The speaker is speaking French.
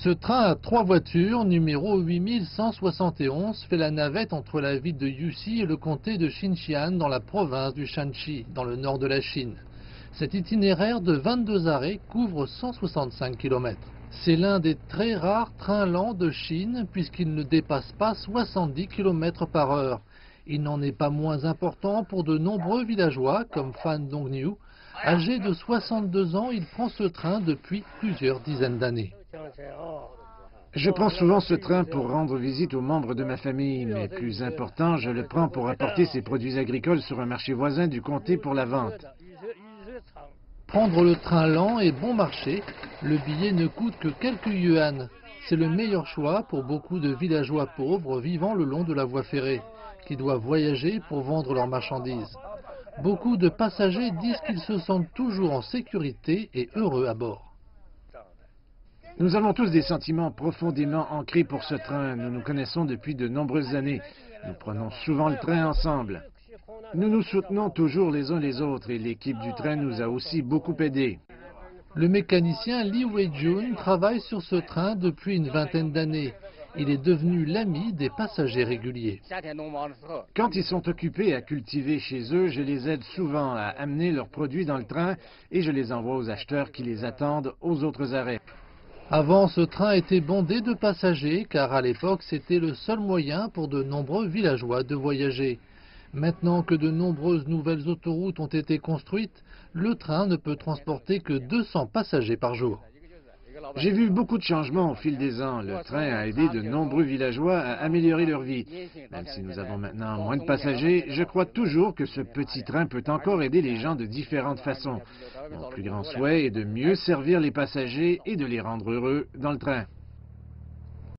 Ce train à 3 voitures, numéro 8171, fait la navette entre la ville de Yussi et le comté de Xinxian dans la province du Shanxi, dans le nord de la Chine. Cet itinéraire de 22 arrêts couvre 165 km. C'est l'un des très rares trains lents de Chine puisqu'il ne dépasse pas 70 km par heure. Il n'en est pas moins important pour de nombreux villageois comme Fan Dongniu. Âgé de 62 ans, il prend ce train depuis plusieurs dizaines d'années. Je prends souvent ce train pour rendre visite aux membres de ma famille, mais plus important, je le prends pour apporter ces produits agricoles sur un marché voisin du comté pour la vente. Prendre le train lent est bon marché, le billet ne coûte que quelques yuan. C'est le meilleur choix pour beaucoup de villageois pauvres vivant le long de la voie ferrée, qui doivent voyager pour vendre leurs marchandises. Beaucoup de passagers disent qu'ils se sentent toujours en sécurité et heureux à bord. Nous avons tous des sentiments profondément ancrés pour ce train. Nous nous connaissons depuis de nombreuses années. Nous prenons souvent le train ensemble. Nous nous soutenons toujours les uns les autres et l'équipe du train nous a aussi beaucoup aidés. Le mécanicien Li Weijun travaille sur ce train depuis une vingtaine d'années. Il est devenu l'ami des passagers réguliers. Quand ils sont occupés à cultiver chez eux, je les aide souvent à amener leurs produits dans le train et je les envoie aux acheteurs qui les attendent aux autres arrêts. Avant, ce train était bondé de passagers car à l'époque c'était le seul moyen pour de nombreux villageois de voyager. Maintenant que de nombreuses nouvelles autoroutes ont été construites, le train ne peut transporter que 200 passagers par jour. J'ai vu beaucoup de changements au fil des ans. Le train a aidé de nombreux villageois à améliorer leur vie. Même si nous avons maintenant moins de passagers, je crois toujours que ce petit train peut encore aider les gens de différentes façons. Mon plus grand souhait est de mieux servir les passagers et de les rendre heureux dans le train.